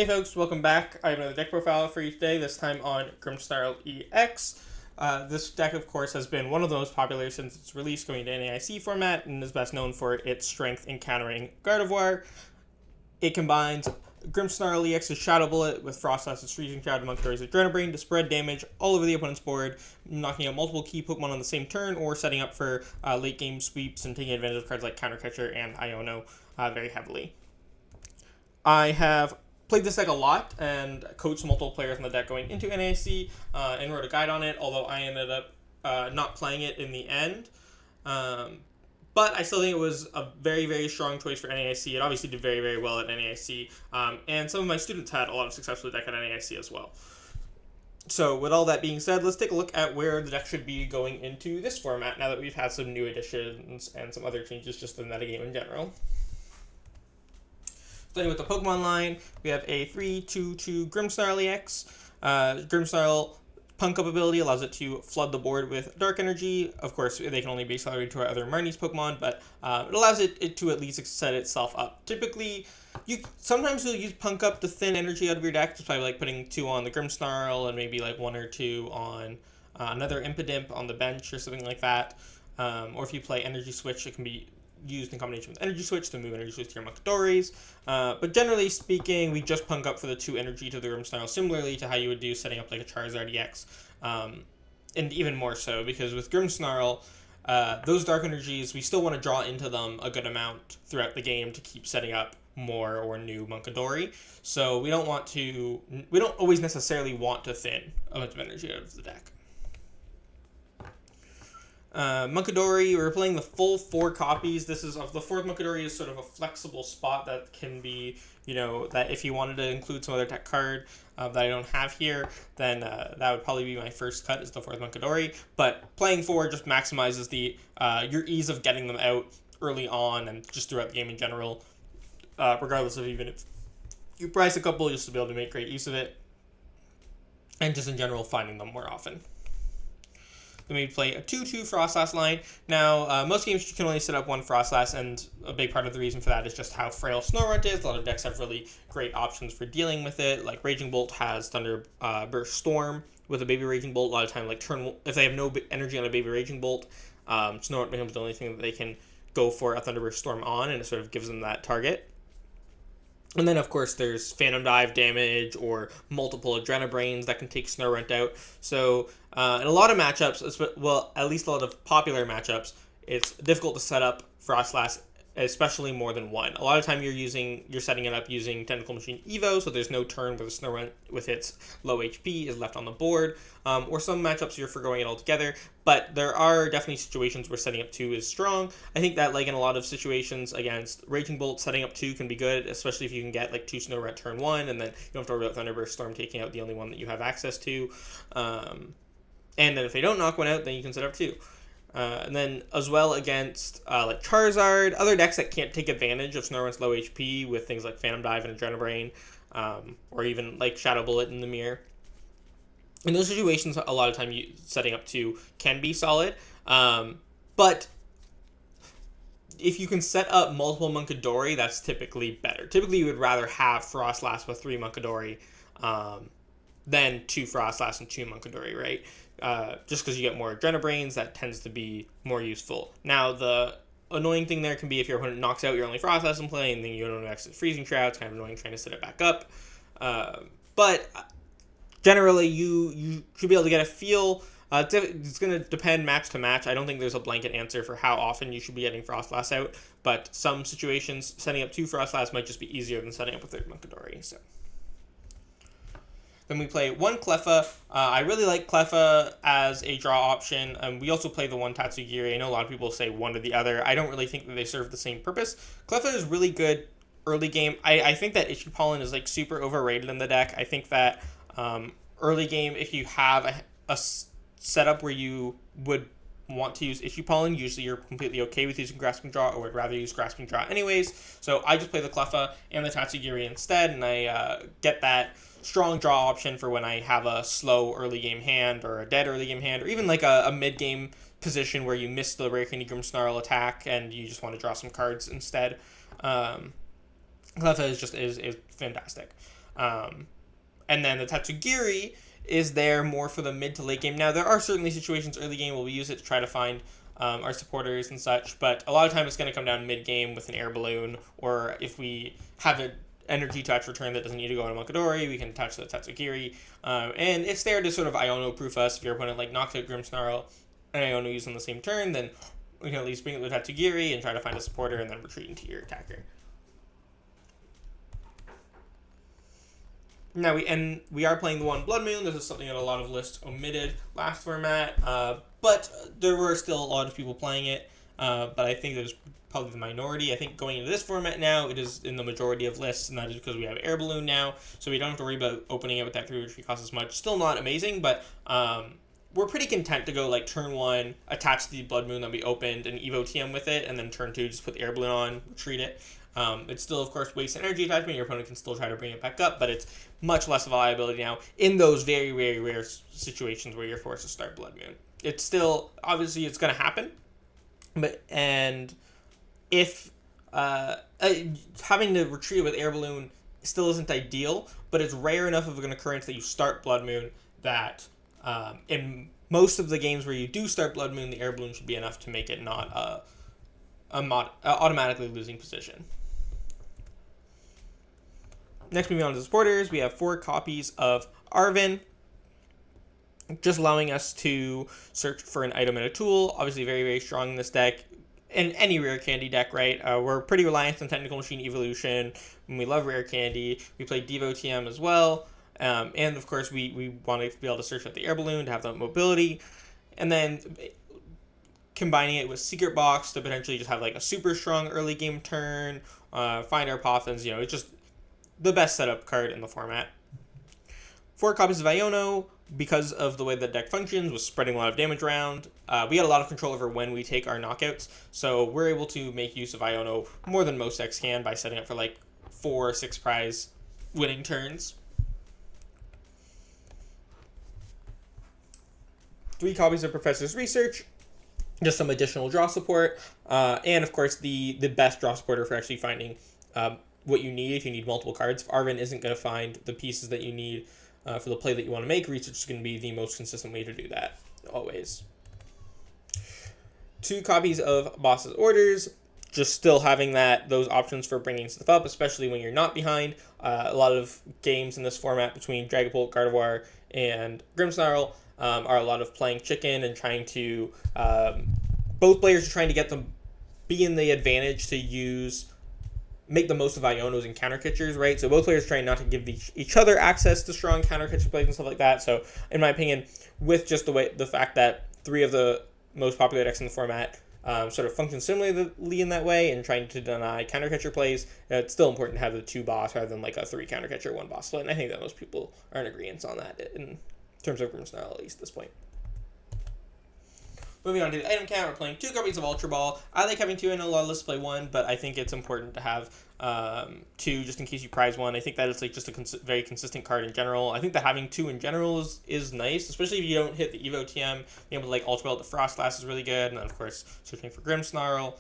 Hey folks, welcome back. I have another deck profile for you today, this time on Grimmsnarl EX. This deck, of course, has been one of the most popular since its release going to NAIC format and is best known for its strength in countering Gardevoir. It combines Grimmsnarl EX's Shadow Bullet with Froslass's Freezing Shroud and Munkidori's Adrenabrain to spread damage all over the opponent's board, knocking out multiple key Pokemon on the same turn or setting up for late game sweeps and taking advantage of cards like Counter Catcher and Iono very heavily. I have played this deck a lot and coached multiple players in the deck going into NAC and wrote a guide on it, although I ended up not playing it in the end. But I still think it was a very, very strong choice for NAIC. It obviously did very, very well at NAIC, and some of my students had a lot of success with the deck at NAIC as well. So with all that being said, let's take a look at where the deck should be going into this format now that we've had some new additions and some other changes just in the metagame in general. Starting with the Pokemon line, we have a 3/2/2 Grimmsnarl EX. Grimmsnarl Punk Up ability allows it to flood the board with Dark Energy. Of course, they can only be accelerated to our other Marnie's Pokemon, but it allows it to at least set itself up. Typically, sometimes you'll use Punk Up to thin energy out of your deck, just by like putting 2 on the Grimmsnarl and maybe like 1 or 2 on another Impidimp on the bench or something like that. Or if you play Energy Switch, it can be used in combination with Energy Switch to move Energy Switch to your Munkidoris. But generally speaking, we just Punk Up for the 2 energy to the Grimmsnarl, similarly to how you would do setting up like a Charizard EX. And even more so, because with Grimmsnarl, those Dark Energies, we still want to draw into them a good amount throughout the game to keep setting up more or new Munkidori. So we don't always necessarily want to thin a bunch of energy out of the deck. Munkidori, we're playing the full 4 copies. This is the 4th Munkidori is sort of a flexible spot that can be, that if you wanted to include some other tech card that I don't have here, then that would probably be my first cut, is the 4th Munkidori. But playing 4 just maximizes the your ease of getting them out early on and just throughout the game in general, regardless of even if you price a couple, just to be able to make great use of it, and just in general finding them more often. Then we play a 2/2 Froslass line. Now, most games you can only set up 1 Froslass, and a big part of the reason for that is just how frail Snorunt is. A lot of decks have really great options for dealing with it. Like Raging Bolt has Thunder Burst Storm with a Baby Raging Bolt. A lot of time, like if they have no energy on a Baby Raging Bolt, Snorunt becomes the only thing that they can go for a Thunder Burst Storm on, and it sort of gives them that target. And then, of course, there's Phantom Dive damage or multiple Adrenabrains that can take Snorunt out. So, in a lot of matchups, well, at least a lot of popular matchups, it's difficult to set up Froslass, especially more than 1. A lot of time you're setting it up using Tentacle Machine Evo, so there's no turn where the Snorunt with its low HP is left on the board. Or some matchups you're forgoing it altogether. But there are definitely situations where setting up 2 is strong. I think that, like in a lot of situations against Raging Bolt, setting up 2 can be good, especially if you can get like 2 Snorunt turn 1, and then you don't have to worry about Thunderburst Storm taking out the only one that you have access to. And then if they don't knock 1 out, then you can set up 2. And then as well against like Charizard, other decks that can't take advantage of Snorunt's low HP with things like Phantom Dive and Adrenabrain, or even like Shadow Bullet in the mirror. In those situations, a lot of time setting up 2 can be solid, but if you can set up multiple Munkidori, that's typically better. Typically, you would rather have Froslass with 3 Munkidori than 2 Froslass and 2 Munkidori, right? Just because you get more Adrenabrains, that tends to be more useful. Now, the annoying thing there can be if your opponent knocks out your only Froslass in play, and then you don't exit Freezing Shroud. It's kind of annoying trying to set it back up. But generally, you should be able to get a feel. It's going to depend match to match. I don't think there's a blanket answer for how often you should be getting Froslass out, but some situations, setting up 2 Froslass might just be easier than setting up a 3rd Munkidori. So. Then we play 1 Cleffa. I really like Cleffa as a draw option. We also play the 1 Tatsugiri. I know a lot of people say one or the other. I don't really think that they serve the same purpose. Cleffa is really good early game. I think that Issue Pollen is like super overrated in the deck. I think that early game, if you have a setup where you would want to use Issue Pollen, usually you're completely okay with using Grasping Draw, or would rather use Grasping Draw anyways. So I just play the Cleffa and the Tatsugiri instead, and I get that strong draw option for when I have a slow early game hand or a dead early game hand, or even like a mid game position where you miss the Rare Candy Grimmsnarl attack and you just want to draw some cards instead. Cleffa is fantastic. And then the Tatsugiri is there more for the mid to late game. Now, there are certainly situations early game where we use it to try to find our supporters and such, but a lot of time it's going to come down mid game with an air balloon, or if we have an energy touch return that doesn't need to go on a Munkidori, we can touch the Tatsugiri. And it's there to sort of Iono proof us. If your opponent like knocks out Grimmsnarl and Iono use on the same turn, then we can at least bring it to the Tatsugiri and try to find a supporter and then retreat into your attacker. Now we are playing the one Bloodmoon. This is something that a lot of lists omitted last format, but there were still a lot of people playing it. But I think there's probably the minority. I think going into this format now, it is in the majority of lists, and that is because we have Air Balloon now, so we don't have to worry about opening it with that 3 retreat cost as much. Still not amazing, but we're pretty content to go like turn 1, attach the Bloodmoon that we opened, and Evo TM with it, and then turn 2, just put the Air Balloon on, retreat it. It's still, of course, wastes energy attachment. Your opponent can still try to bring it back up, but it's much less of a liability now in those very, very rare situations where you're forced to start Bloodmoon. It's still, obviously, it's going to happen, and if having to retreat with Air Balloon still isn't ideal, but it's rare enough of an occurrence that you start Bloodmoon that in most of the games where you do start Bloodmoon, the Air Balloon should be enough to make it not automatically losing position. Next, moving on to the supporters, we have 4 copies of Arven, just allowing us to search for an item and a tool. Obviously very, very strong in this deck. In any Rare Candy deck, right? We're pretty reliant on Technical Machine Evolution, and we love Rare Candy. We play Devo TM as well, and of course we want to be able to search out the Air Balloon to have that mobility, and then combining it with Secret Box to potentially just have like a super strong early game turn, find our Poffins, it's just the best setup card in the format. 4 copies of Iono, because of the way the deck functions, was spreading a lot of damage around. We had a lot of control over when we take our knockouts, so we're able to make use of Iono more than most decks can by setting up for like 4 or 6 prize winning turns. 3 copies of Professor's Research, just some additional draw support, and of course the best draw supporter for actually finding what you need if you need multiple cards. If Arven isn't going to find the pieces that you need for the play that you want to make, Research is going to be the most consistent way to do that, always. 2 copies of Boss's Orders, just still having those options for bringing stuff up, especially when you're not behind. A lot of games in this format between Dragapult, Gardevoir, and Grimmsnarl are a lot of playing chicken and trying to... both players are trying to get them be in the advantage to make the most of Ionos and counter catchers, right? So both players trying not to give each other access to strong counter catcher plays and stuff like that. So in my opinion, with just the fact that 3 of the most popular decks in the format sort of function similarly in that way and trying to deny counter catcher plays, it's still important to have the 2 boss rather than like a 3 counter catcher, 1 boss split. And I think that most people are in agreement on that in terms of Grimmsnarl, at least at this point. Moving on to the item count, we're playing 2 copies of Ultra Ball. I like having 2. I know a lot of lists play 1, but I think it's important to have 2 just in case you prize 1. I think that it's like just a very consistent card in general. I think that having 2 in general is nice, especially if you don't hit the Evo TM. Being able to like Ultra Ball to Froslass is really good, and then of course searching for Grimmsnarl,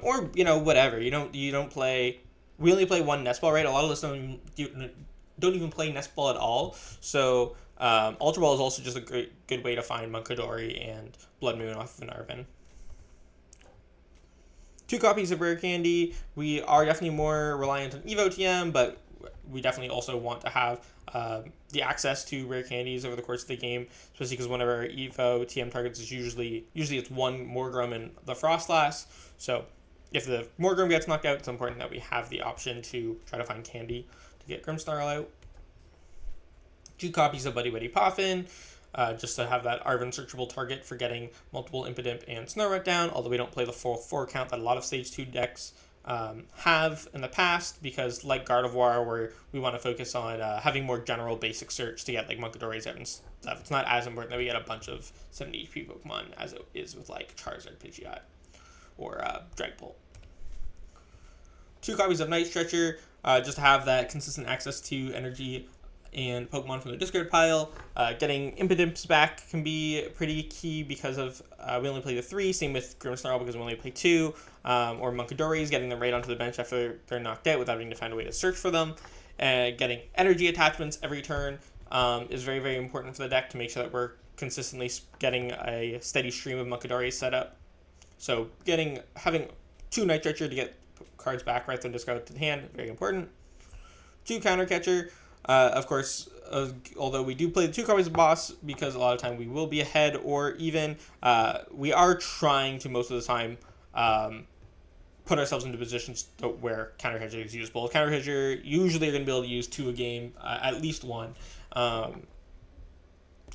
or whatever. You don't play. We only play 1 Nest Ball, right? A lot of lists don't even play Nest Ball at all. So Ultra Ball is also just a good way to find Munkidori and Bloodmoon off of an Arven. 2 copies of Rare Candy. We are definitely more reliant on Evo TM, but we definitely also want to have the access to Rare Candies over the course of the game, especially because one of our Evo TM targets is usually it's 1 Morgrem and the Froslass. So if the Morgrem gets knocked out, it's important that we have the option to try to find Candy to get Grimmsnarl out. 2 copies of Buddy-Buddy Poffin, just to have that Arven searchable target for getting multiple Impidimp and Snorunt down, although we don't play the full 4 count that a lot of Stage 2 decks have in the past, because like Gardevoir, where we want to focus on having more general basic search to get like Munkidori's out and stuff. It's not as important that we get a bunch of 70 HP Pokemon as it is with like Charizard, Pidgeot, or Dragapult. 2 copies of Night Stretcher, just to have that consistent access to energy and Pokemon from the discard pile. Getting Impidimps back can be pretty key because of we only play the 3, same with Grimmsnarl because we only play 2, or Munkidori's, getting them right onto the bench after they're knocked out without having to find a way to search for them. Getting energy attachments every turn is very, very important for the deck to make sure that we're consistently getting a steady stream of Munkidori set up. So having 2 Night Stretcher to get cards back right then discarded to the hand, very important. 2 Counter Catcher. Of course, although we do play the 2 copies of boss, because a lot of time we will be ahead, or even we are trying to most of the time put ourselves into positions where Counter Catcher is usable. Counter Catcher usually are going to be able to use 2 a game, at least 1.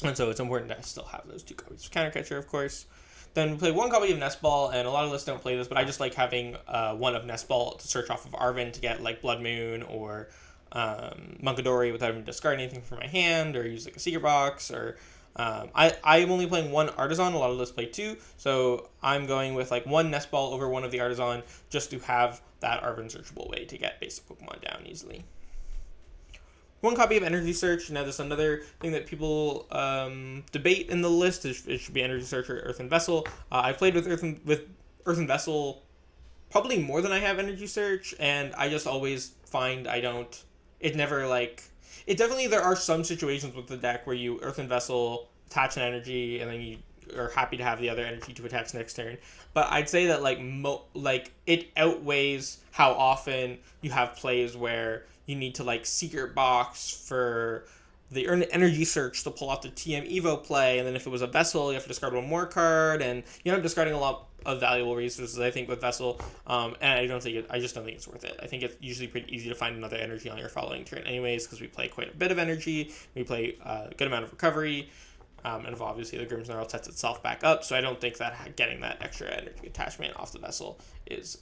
And so it's important to still have those 2 copies of Counter Catcher, of course. Then we play 1 copy of Nest Ball, and a lot of lists don't play this, but I just like having 1 of Nest Ball to search off of Arven to get like Bloodmoon or Munkidori without even discarding anything from my hand, or use like a Secret Box, or I'm only playing 1 Artazon. A lot of lists play 2, so I'm going with like 1 Nest Ball over 1 of the Artazon just to have that Arven searchable way to get basic Pokemon down easily. 1 copy of Energy Search. Now, this is another thing that people debate in the list. It should be Energy Search or Earthen Vessel. I've played with Earthen Vessel probably more than I have Energy Search, and I just always find it definitely, there are some situations with the deck where you Earthen Vessel, attach an energy, and then you are happy to have the other energy to attach next turn. But I'd say that it outweighs how often you have plays where you need to Secret Box for the Energy Search to pull off the TM Evo play, and then if it was a Vessel, you have to discard 1 more card, and you end up discarding a lot of valuable resources, I think, with Vessel, and I just don't think it's worth it. I think it's usually pretty easy to find another energy on your following turn anyways, because we play quite a bit of energy, we play a good amount of recovery, and obviously the Grimmsnarl sets itself back up, so I don't think that getting that extra energy attachment off the Vessel is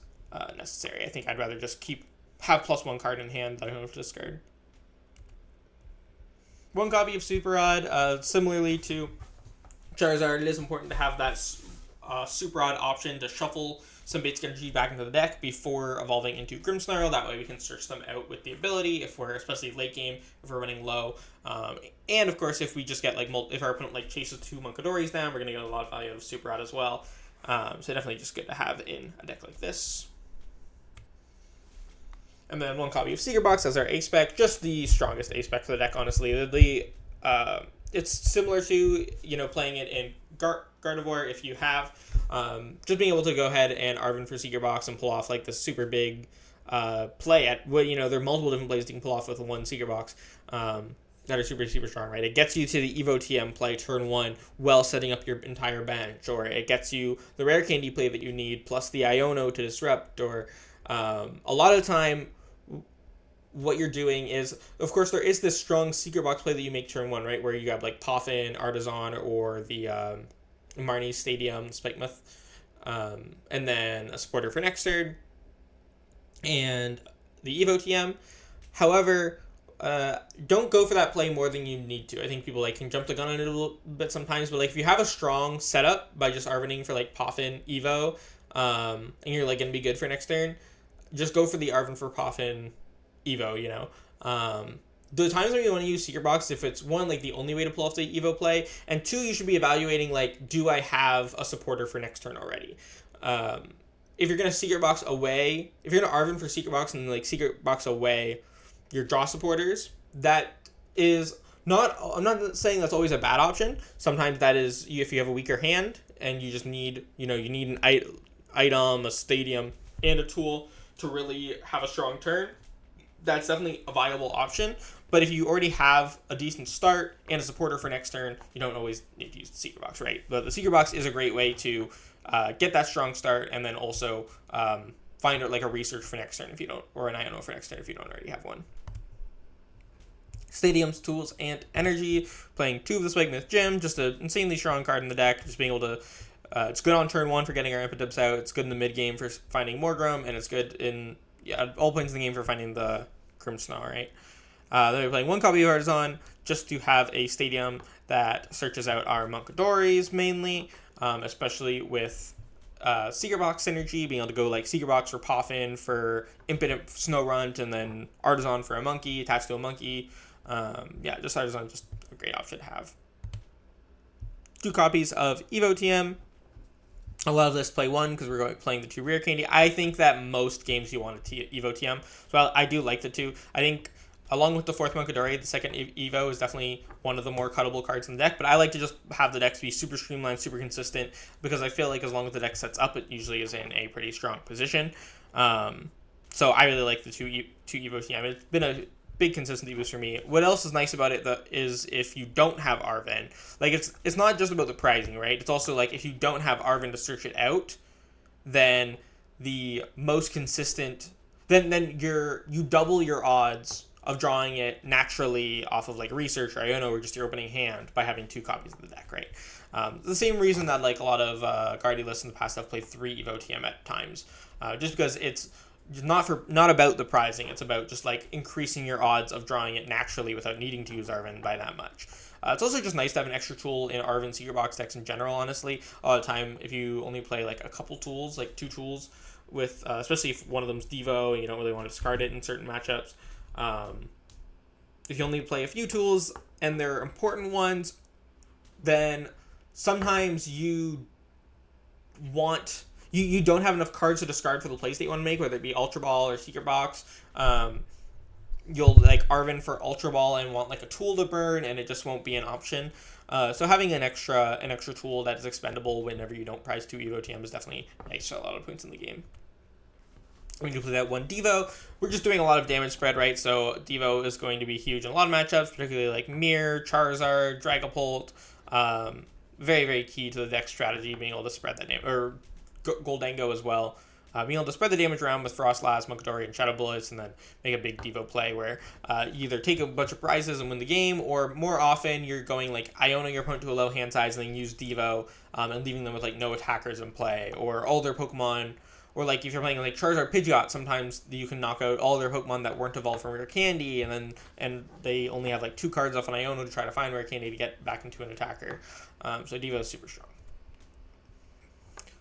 necessary. I think I'd rather just have +1 card in hand that I don't have to discard. 1 copy of Super Rod. Similarly to Charizard, it is important to have that Super Rod option to shuffle some basic energy back into the deck before evolving into Grimmsnarl. That way we can search them out with the ability, especially late game, if we're running low. And of course, if we just get if our opponent chases 2 Munkidoris down, we're going to get a lot of value out of Super Rod as well. So definitely just good to have in a deck like this. And then 1 copy of Secret Box as our A-Spec, just the strongest A-Spec for the deck, honestly. It's similar to, playing it in Gardevoir if you have. Just being able to go ahead and Arven for Secret Box and pull off this super big play at, there are multiple different plays you can pull off with 1 Secret Box that are super, super strong, right? It gets you to the Evo TM play turn 1 while setting up your entire bench, or it gets you the Rare Candy play that you need, plus the Iono to disrupt, or a lot of the time, what you're doing is, of course, there is this strong Secret Box play that you make turn 1, right? Where you have Poffin, Artazon, or the Marnie Stadium, Spikemuth, and then a supporter for next turn, and the Evo TM. However, don't go for that play more than you need to. I think people can jump the gun on it a little bit sometimes, but if you have a strong setup by just Arvening for Poffin Evo, and you're going to be good for next turn, just go for the Arven for Poffin Evo, the times when you want to use Secret Box, if it's 1, the only way to pull off the Evo play, and 2, you should be evaluating, do I have a supporter for next turn already? If you're going to Secret Box away, if you're going to Arven for Secret Box and, Secret Box away your draw supporters, that is not, I'm not saying that's always a bad option. Sometimes that is, if you have a weaker hand, and you just need, you need an item, a stadium, and a tool to really have a strong turn, that's definitely a viable option. But if you already have a decent start and a supporter for next turn, you don't always need to use the Secret Box, right? But the Secret Box is a great way to get that strong start, and then also find out a research for next turn if you don't, or an Iono for next turn if you don't already have one. Stadiums, tools, and energy. Playing 2 of the Spikemuth Gym, just an insanely strong card in the deck. Just being able to, it's good on turn 1 for getting our Impidimps out. It's good in the mid game for finding Morgrem, and it's good in all points in the game for finding the Grimmsnarl, right? Then we're playing 1 copy of Artazon just to have a stadium that searches out our Munkidoris mainly, especially with Secret Box synergy, being able to go Secret Box for Poffin, for Impidimp Snorunt, and then Artazon for a monkey, attached to a monkey. Just Artazon, just a great option to have. 2 copies of Evo TM. A lot of lists play 1 because we're playing the 2 Rare Candy. I think that most games you want a Evo TM. So I do like the 2. I think Along with the 4th Munkidori, the 2nd Evo is definitely one of the more cuttable cards in the deck, but I like to just have the decks be super streamlined, super consistent, because I feel like as long as the deck sets up, it usually is in a pretty strong position. So I really like the two Evo TM. It's been a big consistency boost for me. What else is nice about it is if you don't have Arven, like it's not just about the pricing, right? It's also like if you don't have Arven to search it out, then the most consistent, then you double your odds of drawing it naturally off of like research or Iono or just your opening hand by having 2 copies of the deck, right? The same reason that like a lot of Guardy lists in the past have played 3 Evo TM at times, just because it's not about the prizing. It's about just like increasing your odds of drawing it naturally without needing to use Arven by that much. It's also just nice to have an extra tool in Arven Secret Box decks in general, honestly. A lot of the time, if you only play like a couple tools, like 2 tools, with especially if one of them's Devo and you don't really want to discard it in certain matchups, if you only play a few tools and they're important ones, then sometimes you don't have enough cards to discard for the plays that you want to make, whether it be Ultra Ball or Secret Box. You'll like Arven for Ultra Ball and want like a tool to burn, and it just won't be an option. So having an extra tool that is expendable whenever you don't prize 2 Evo TM is definitely nice for a lot of points in the game. When you play that 1 Devo, we're just doing a lot of damage spread, right? So Devo is going to be huge in a lot of matchups, particularly like Mirror, Charizard, Dragapult. Very, very key to the deck strategy, being able to spread that damage, or Goldango as well. Being able to spread the damage around with Froslass, Munkidori, and Shadow Bullets, and then make a big Devo play where you either take a bunch of prizes and win the game, or more often you're going like Iono your opponent to a low hand size and then use Devo and leaving them with like no attackers in play, or all their Pokemon. Or like if you're playing like Charizard Pidgeot, sometimes you can knock out all their Pokemon that weren't evolved from Rare Candy, and they only have like 2 cards off on Iono to try to find Rare Candy to get back into an attacker. So Devo is super strong.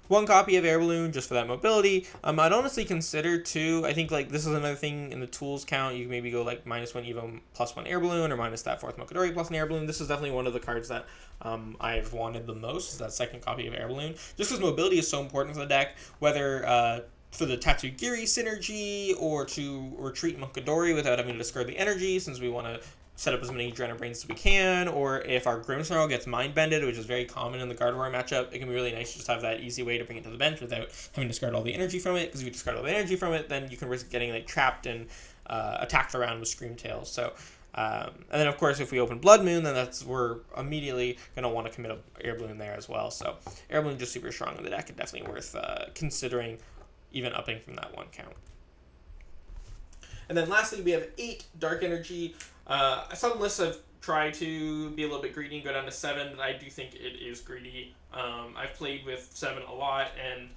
1 copy of Air Balloon just for that mobility. I'd honestly consider 2. I think like this is another thing in the tools count. You can maybe go like -1 Evo +1 Air Balloon, or minus that 4th Munkidori plus an Air Balloon. This is definitely one of the cards that I've wanted the most, is that 2nd copy of Air Balloon. Just because mobility is so important for the deck, whether for the Tatsugiri synergy or to retreat Munkidori without having to discard the energy, since we want to set up as many Adrenabrains as we can, or if our Grimmsnarl gets mind-bended, which is very common in the Gardevoir matchup, it can be really nice to just have that easy way to bring it to the bench without having to discard all the energy from it, because if you discard all the energy from it, then you can risk getting like trapped and attacked around with Screamtails. So, and then of course if we open Bloodmoon, then we're immediately going to want to commit an Air Balloon there as well. So Air Balloon just super strong in the deck, and definitely worth considering even upping from that 1 count. And then lastly, we have 8 Dark Energy. Some lists have tried to be a little bit greedy and go down to 7, but I do think it is greedy. I've played with 7 a lot, and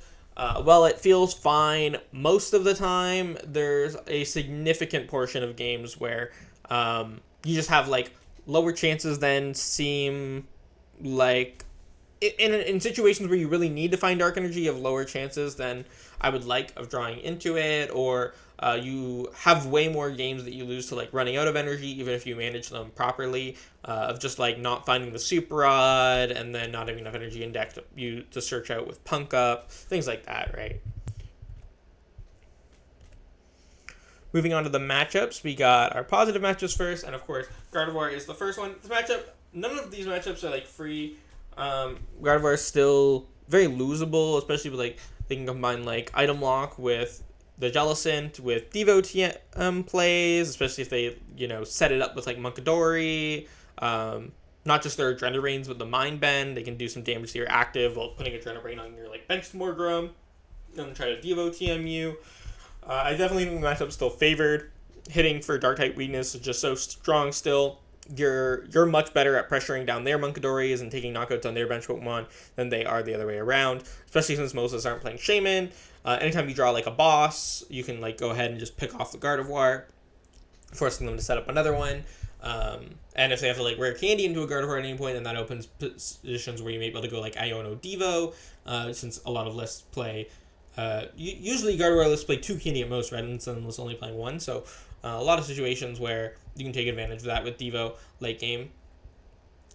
while it feels fine most of the time, there's a significant portion of games where you just have like lower chances than seem like in situations where you really need to find Dark Energy, you have lower chances than I would like of drawing into it, or you have way more games that you lose to like running out of energy, even if you manage them properly, of just like not finding the Super Rod and then not having enough energy in deck to search out with Punk Up, things like that, right? Moving on to the matchups, we got our positive matchups first, and of course, Gardevoir is the first one. This matchup, none of these matchups are like free. Gardevoir is still very losable, especially with like they can combine like Item Lock with the Jellicent with Devo TM plays, especially if they set it up with like Munkidori. Not just their Adrenabrains, but the Mind Bend. They can do some damage to your active while putting Adrenabrain on your like benched Morgrem, and then try to Devo TM you. I definitely think the matchup's still favored. Hitting for Dark type weakness is just so strong still. You're much better at pressuring down their Munkidoris and taking knockouts on their bench Pokemon than they are the other way around, especially since most of us aren't playing Shaman. Anytime you draw like a boss, you can like go ahead and just pick off the Gardevoir, forcing them to set up another one. And if they have to like Rare Candy into a Gardevoir at any point, then that opens positions where you may be able to go like Iono Devo, since a lot of lists play usually Gardevoir lists play 2 Candy at most, rather than some lists only playing 1. So a lot of situations where you can take advantage of that with Devo late game.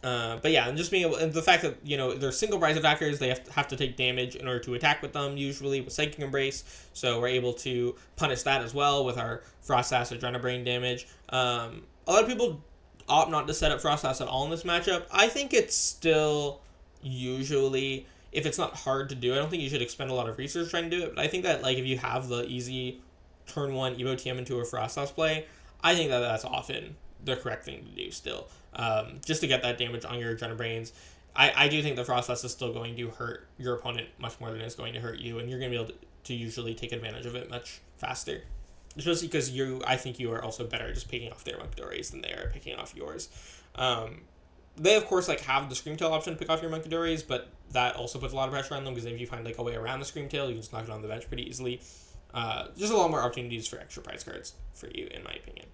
But yeah, and just being able, and the fact that, you know, they're single prize attackers, they have to take damage in order to attack with them, usually with Psychic Embrace, so we're able to punish that as well with our Froslass Adrenabrain damage. A lot of people opt not to set up Froslass at all in this matchup. I think it's still usually, if it's not hard to do, I don't think you should expend a lot of research trying to do it, but I think that, like, if you have the easy turn 1 Evo TM into a Froslass play, I think that that's often the correct thing to do still. Just to get that damage on your Adrenabrains. I do think the Froslass is still going to hurt your opponent much more than it's going to hurt you, and you're going to be able to usually take advantage of it much faster. Especially because I think you are also better at just picking off their Munkidoris than they are picking off yours. They, of course, like, have the Screamtail option to pick off your Munkidoris, but that also puts a lot of pressure on them, because if you find, like, a way around the Screamtail, you can just knock it on the bench pretty easily. Just a lot more opportunities for extra prize cards for you, in my opinion.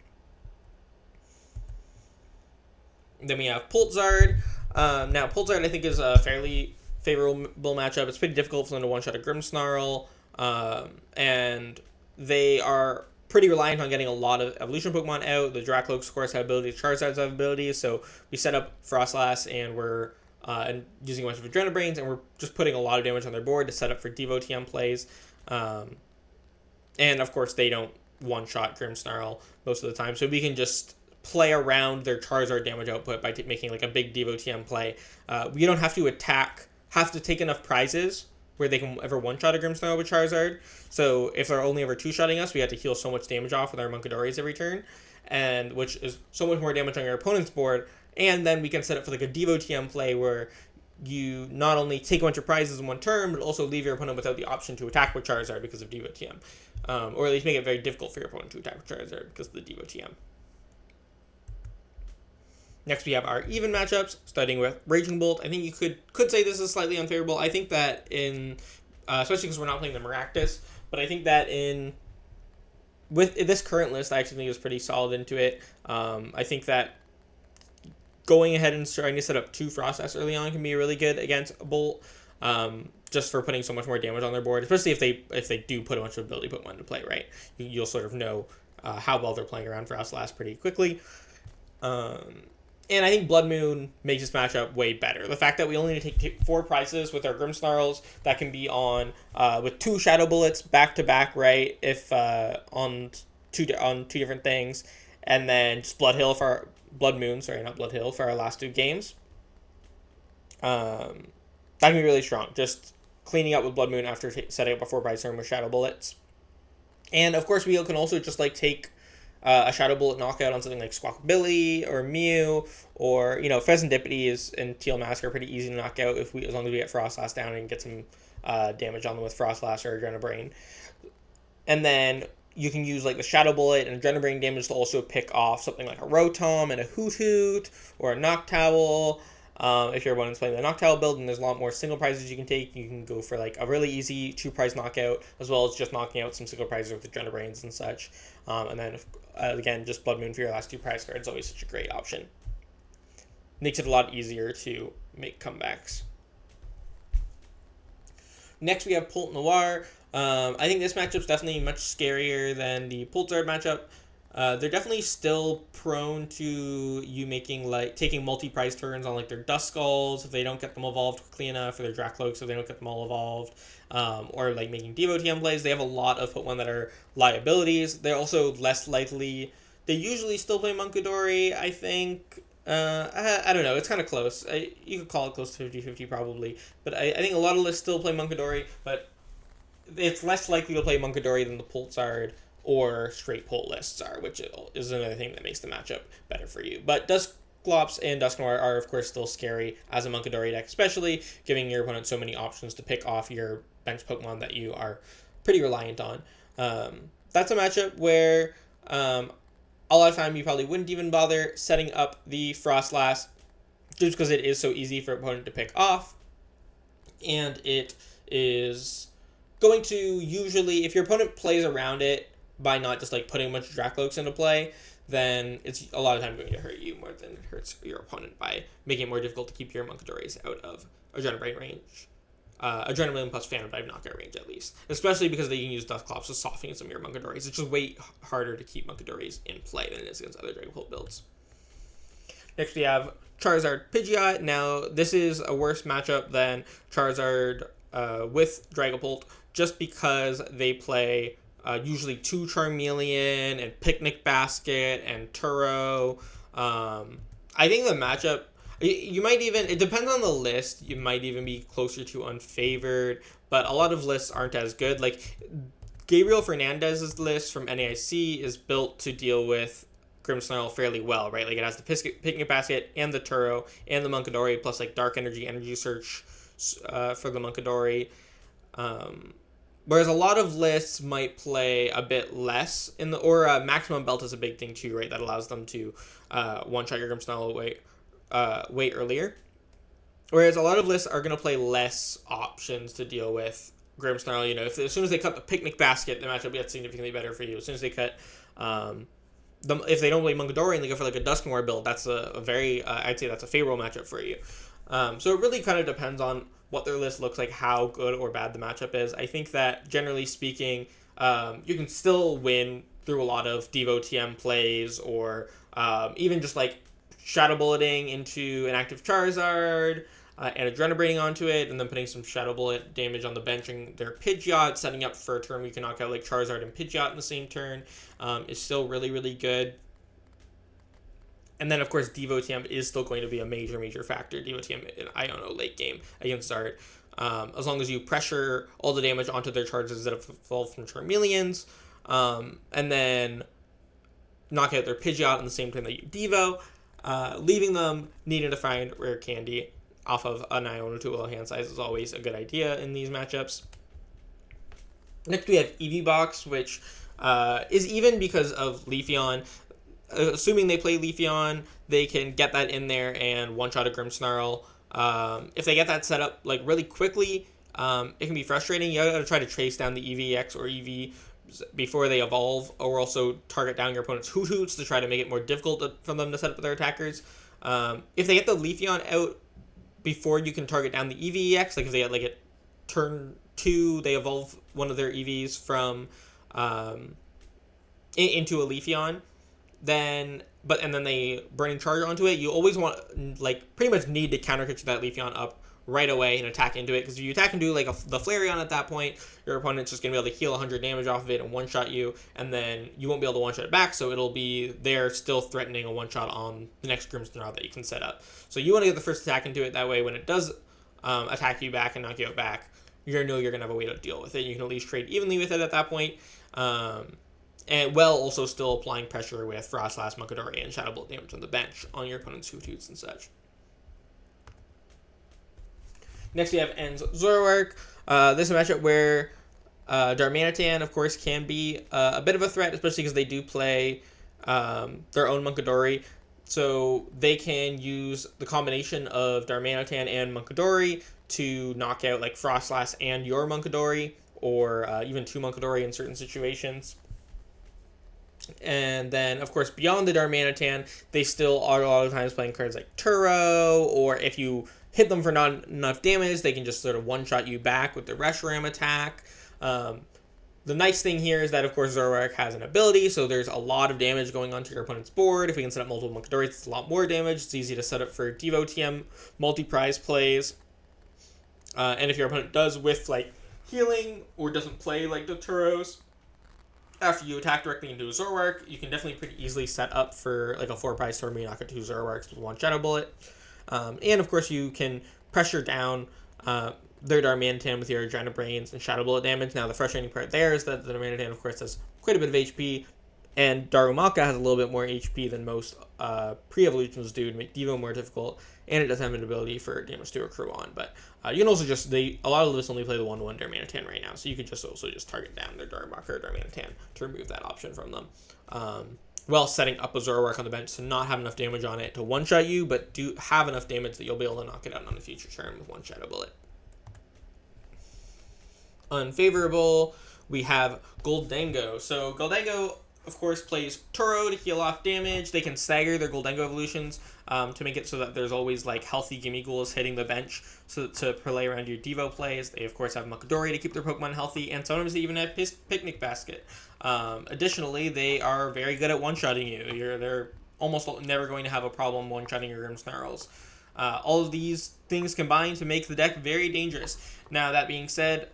Then we have Poltzard. Now, Poltzard, I think, is a fairly favorable matchup. It's pretty difficult for them to one-shot a Grimmsnarl, and they are pretty reliant on getting a lot of evolution Pokemon out. The Dracloaks, of course, have abilities. Charizards have abilities, so we set up Froslass, and we're using a bunch of Adrenabrains, and we're just putting a lot of damage on their board to set up for Devo TM plays. And, of course, they don't one-shot Grimmsnarl most of the time, so we can just play around their Charizard damage output by making, like, a big Devo TM play. We don't have to take enough prizes where they can ever one-shot a Grimmsnarl with Charizard. So if they're only ever two-shotting us, we have to heal so much damage off with our Munkidoris every turn, and which is so much more damage on your opponent's board. And then we can set up for, like, a Devo TM play where you not only take a bunch of prizes in one turn, but also leave your opponent without the option to attack with Charizard because of Devo TM. Or at least make it very difficult for your opponent to attack with Charizard because of the Devo TM. Next, we have our even matchups, starting with Raging Bolt. I think you could say this is slightly unfavorable. I think that especially because we're not playing the Maractus, but I think that with this current list, I actually think it was pretty solid into it. I think that going ahead and trying to set up 2 Froslass early on can be really good against a Bolt, just for putting so much more damage on their board, especially if they do put a bunch of ability Pokemon into play, right? You'll sort of know how well they're playing around Froslass pretty quickly. And I think Bloodmoon makes this matchup way better. The fact that we only need to take 4 prizes with our Grimmsnarls, that can be on with 2 Shadow Bullets back to back, right? If on two different things, and then just Bloodmoon for our last 2 games. That can be really strong. Just cleaning up with Bloodmoon after setting up a 4 prize turn with Shadow Bullets, and of course we can also just, like, take a Shadow Bullet knockout on something like Squawkabilly or Mew, or, you know, Pheasantipede and Teal Mask are pretty easy to knock out as long as we get Froslass down and get some damage on them with Froslass or Adrenabrain. And then you can use, like, the Shadow Bullet and Adrenabrain damage to also pick off something like a Rotom and a Hoot or a Noctowl. If your opponent's playing the Noctowl build and there's a lot more single prizes you can take, you can go for, like, a really easy 2-prize knockout, as well as just knocking out some single prizes with Adrenabrains and such. And then, again, just Bloodmoon for your last 2 prize cards is always such a great option. Makes it a lot easier to make comebacks. Next, we have Polt Noir. I think this matchup's definitely much scarier than the Poltzard matchup. They're definitely still prone to you taking multi-prize turns on, like, their Duskulls if they don't get them evolved quickly enough, or their Dracloaks if they don't get them all evolved, or, like, making Devo TM plays. They have a lot of Pokemon that are liabilities. They're also less likely. They usually still play Munkidori, I think. I don't know. It's kind of close. You could call it close to 50-50 probably. But I think a lot of lists still play Munkidori, but it's less likely to play Munkidori than the Poltzard or straight Polt lists are, which is another thing that makes the matchup better for you. But Dusclops and Dusknoir are, of course, still scary as a Munkidori deck, especially giving your opponent so many options to pick off your bench Pokemon that you are pretty reliant on. That's a matchup where a lot of time you probably wouldn't even bother setting up the Froslass just because it is so easy for an opponent to pick off. And it is going to usually, if your opponent plays around it by not just, like, putting a bunch of Dracloaks into play, then it's a lot of time going to hurt you more than it hurts your opponent by making it more difficult to keep your Munkidoris out of Adrenabrain range. Adrenaline plus Phantom Dive knockout range, at least. Especially because they can use Dusclops to soften some of your Munkidoris. It's just way harder to keep Munkidoris in play than it is against other Dragon Bolt builds. Next we have Charizard Pidgeot. Now, this is a worse matchup than Charizard with Dragapult, just because they play usually 2 Charmeleon and Picnic Basket and Turo. I think the matchup, you might even, it depends on the list, you might even be closer to unfavored, but a lot of lists aren't as good. Like, Gabriel Fernandez's list from NAIC is built to deal with Grimmsnarl fairly well, right? Like, it has the Picnic Basket and the Turo and the Munkidori, plus like Dark Energy Search for the Munkidori. Whereas a lot of lists might play a bit less in the, or Maximum Belt is a big thing too, right? That allows them to one-shot your Grimmsnarl away way earlier. Whereas a lot of lists are going to play less options to deal with Grimmsnarl. You know, as soon as they cut the Picnic Basket, the matchup gets significantly better for you. As soon as they cut, if they don't play Munkidori and they go for like a Dusknoir build, that's a very, I'd say that's a favorable matchup for you. So it really kind of depends on what their list looks like, how good or bad the matchup is. I think that generally speaking, you can still win through a lot of Devo TM plays, or even just like Shadow Bulleting into an active Charizard, and Adrenabrating onto it, and then putting some Shadow Bullet damage on the bench and their Pidgeot, setting up for a turn where you can knock out like Charizard and Pidgeot in the same turn, is still really, really good. And then, of course, Devo TM is still going to be a major, major factor. Devo TM in Iono late game against Zard. As long as you pressure all the damage onto their Charizards that have evolved from Charmeleons, and then knock out their Pidgeot in the same turn that you Devo, leaving them needing to find Rare Candy off of an Iono to a low hand size is always a good idea in these matchups. Next, we have EV Box, which is even because of Leafeon. Assuming they play Leafeon, they can get that in there and one-shot a Grimmsnarl. If they get that set up like really quickly, it can be frustrating. You gotta try to trace down the EVX or EV before they evolve, or also target down your opponent's Hoots to try to make it more difficult for them to set up their attackers. If they get the Leafeon out before you can target down the EVX, like if they get like at turn 2, they evolve one of their EVs from into a Leafeon, and then they Burning Charge onto it, you always want, like, pretty much need to counter hit that Leafeon up right away and attack into it, because if you attack into like the Flareon at that point, your opponent's just going to be able to heal 100 damage off of it and one-shot you, and then you won't be able to one-shot it back, so it'll be there still threatening a one-shot on the next Grimmsnarl that you can set up. So you want to get the first attack into it, that way when it does attack you back and knock you out back, you're going to know you're going to have a way to deal with it. You can at least trade evenly with it at that point, and while also still applying pressure with Froslass, Munkidori, and Shadow Bolt damage on the bench on your opponent's Hoots and such. Next, we have N's Zoroark. This is a matchup where Darmanitan, of course, can be a bit of a threat, especially because they do play their own Munkidori. So they can use the combination of Darmanitan and Munkidori to knock out like Froslass and your Munkidori, or even 2 Munkidori in certain situations. And then, of course, beyond the Darmanitan, they still are a lot of times playing cards like Turo, or if you hit them for not enough damage, they can just sort of one-shot you back with the Reshiram attack. The nice thing here is that, of course, Zoroark has an ability, so there's a lot of damage going onto your opponent's board. If we can set up multiple Munkidoris, it's a lot more damage. It's easy to set up for Devo TM multi-prize plays. And if your opponent does whiff, like, healing, or doesn't play, like, the Turos, after you attack directly into a Zoroark, you can definitely pretty easily set up for, like, a 4-prize turn where you knock out 2 Zoroarks with 1 Shadow Bullet. And, of course, you can pressure down their Darmanitan with your Adrenabrains and Shadow Bullet damage. Now, the frustrating part there is that the Darmanitan, of course, has quite a bit of HP, and Darumaka has a little bit more HP than most pre-evolutions do to make Devo more difficult, and it does have an ability for damage to accrue on. But you can also just, a lot of us only play the 1/1 Darmanitan right now, so you could just also just target down their Darumaka or Darmanitan to remove that option from them. While setting up a Zoroark on the bench to not have enough damage on it to one-shot you, but do have enough damage that you'll be able to knock it out on a future turn with 1 Shadow Bullet. Unfavorable, we have Goldango. So Goldango, of course, plays Turo to heal off damage. They can stagger their Goldango evolutions to make it so that there's always like healthy Gimmighouls hitting the bench so to play around your Devo plays. They, of course, have Munkidori to keep their Pokemon healthy, and sometimes they even have Picnic Basket. Additionally, they are very good at one-shotting you. They're almost never going to have a problem one-shotting your Grimmsnarls. All of these things combine to make the deck very dangerous. Now, that being said,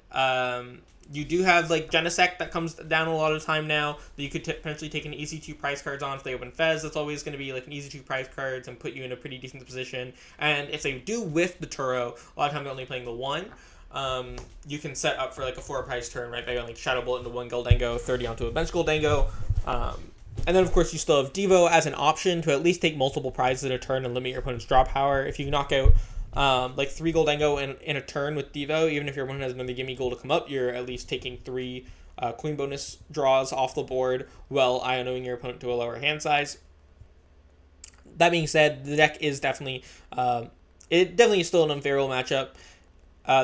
you do have like Genesect that comes down a lot of time now that you could potentially take an easy 2 prize cards on. If they open Fez, that's always going to be like an easy 2 prize cards and put you in a pretty decent position. And if they do whiff the Turo, a lot of times they're only playing the 1. You can set up for like a 4 prize turn, right, by going like Shadow Bolt into 1 Goldango, 30 onto a bench Goldango. And then, of course, you still have Devo as an option to at least take multiple prizes in a turn and limit your opponent's draw power. If you knock out like 3 Goldango in a turn with Devo, even if your opponent has another gimme goal to come up, you're at least taking 3 Queen bonus draws off the board while Ionoing your opponent to a lower hand size. That being said, the deck is definitely is still an unfavorable matchup.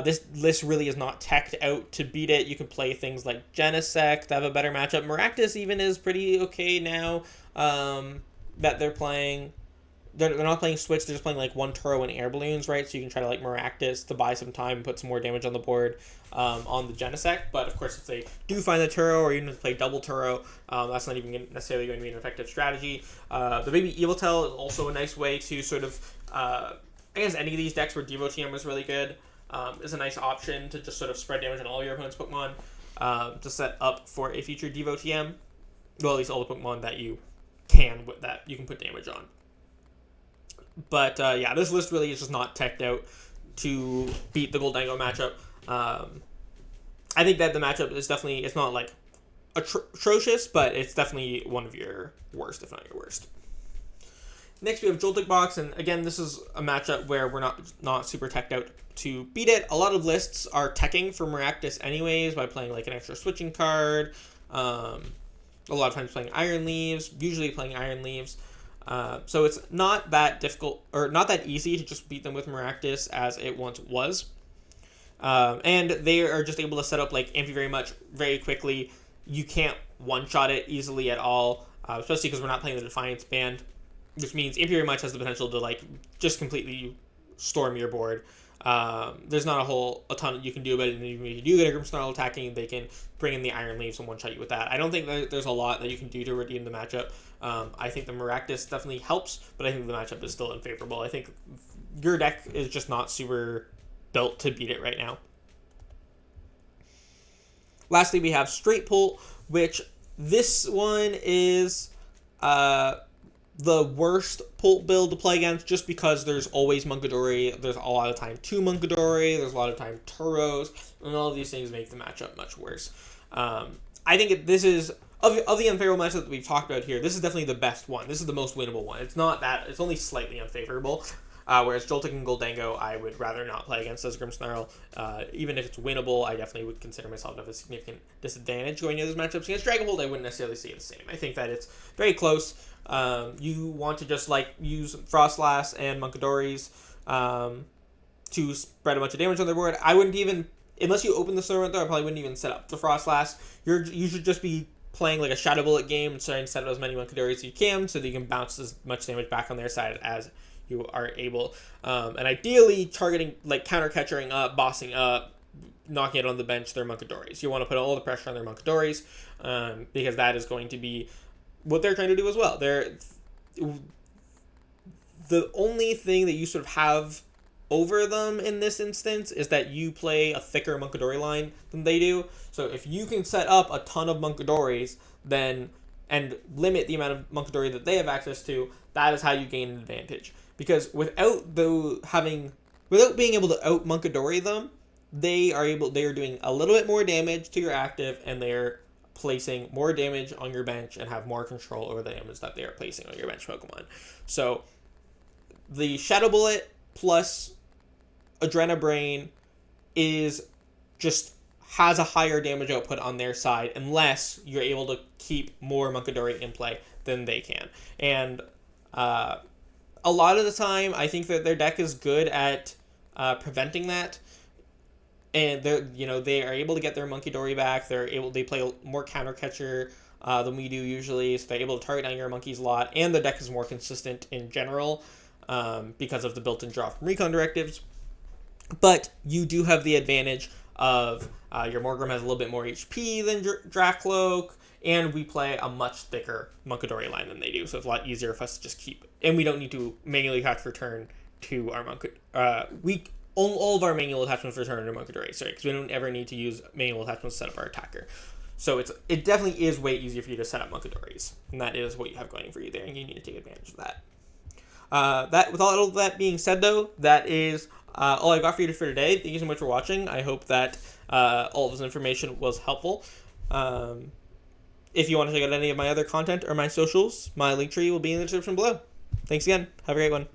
This list really is not teched out to beat it. You can play things like Genesect to have a better matchup. Maractus even is pretty okay now that they're playing. They're not playing Switch. They're just playing like 1 Turo and Air Balloons, right? So you can try to like Maractus to buy some time and put some more damage on the board on the Genesect. But of course, if they do find the Turo or even if they play double Turo, that's not even necessarily going to be an effective strategy. The Baby Yveltal is also a nice way to sort of, against any of these decks where Devo TM is really good, is a nice option to just sort of spread damage on all your opponent's Pokemon to set up for a future Devo TM. Well, at least all the Pokemon that you can put damage on. But yeah, this list really is just not teched out to beat the Goldango matchup. I think that the matchup is definitely, it's not like atrocious, but it's definitely one of your worst, if not your worst. Next, we have Joltik Box, and again, this is a matchup where we're not super teched out to beat it. A lot of lists are teching for Maractus anyways by playing like an extra switching card. A lot of times playing Iron Leaves, usually playing Iron Leaves. So it's not that difficult, or not that easy to just beat them with Maractus as it once was. And they are just able to set up like Amphi very quickly. You can't one-shot it easily at all, especially because we're not playing the Defiance band, which means Amphi very much has the potential to like just completely storm your board. There's not a ton you can do about it, and even if you do get a Grimmsnarl attacking, they can bring in the Iron Leaves and one-shot you with that. I don't think that there's a lot that you can do to redeem the matchup. I think the Maractus definitely helps, but I think the matchup is still unfavorable. I think your deck is just not super built to beat it right now. Lastly, we have Straight Pull, which this one is the worst Pult build to play against just because there's always Munkidori. There's a lot of time 2 Munkidori. There's a lot of time Turos, and all of these things make the matchup much worse. I think this is, of the unfavorable matchup that we've talked about here, this is definitely the best one. This is the most winnable one. It's not that, it's only slightly unfavorable. Whereas Joltik and Goldango, I would rather not play against as Grimmsnarl. Even if it's winnable, I definitely would consider myself to have a significant disadvantage going into those matchups. Against Dragon Bolt, I wouldn't necessarily say the same. I think that it's very close. You want to just like use Froslass and Munkidoris to spread a bunch of damage on their board. I wouldn't even, unless you open the Snorunt though, I probably wouldn't even set up the Froslass. You should just be playing like a Shadow Bullet game and trying to set up as many Munkidoris as you can so that you can bounce as much damage back on their side as you are able. And ideally targeting, like counter-catchering up, bossing up, knocking it on the bench their Munkidoris. You want to put all the pressure on their Munkidoris because that is going to be what they're trying to do as well. The only thing that you sort of have over them in this instance is that you play a thicker Munkidori line than they do. So if you can set up a ton of Munkidoris then and limit the amount of Munkidori that they have access to, that is how you gain an advantage. Because without being able to out Munkidori them, they are doing a little bit more damage to your active, and they're placing more damage on your bench and have more control over the damage that they are placing on your bench Pokemon. So the Shadow Bullet plus Adrenabrain has a higher damage output on their side unless you're able to keep more Munkidori in play than they can. And a lot of the time, I think that their deck is good at preventing that, and they are able to get their Munkidori back. They play more counter catcher than we do usually, so they're able to target down your monkeys a lot, and the deck is more consistent in general because of the built-in draw from recon directives. But you do have the advantage of your Morgrem has a little bit more HP than Dracloak, and we play a much thicker Munkidori line than they do, so it's a lot easier for us to just keep, and we don't need to manually attach return to our all of our manual attachments return to Munkidori, sorry, because we don't ever need to use manual attachments to set up our attacker. So it definitely is way easier for you to set up Munkidoris, and that is what you have going for you there, and you need to take advantage of that. With all of that being said, though, that is all I got for you for today. Thank you so much for watching. I hope that all of this information was helpful. If you want to check out any of my other content or my socials, my link tree will be in the description below. Thanks again. Have a great one.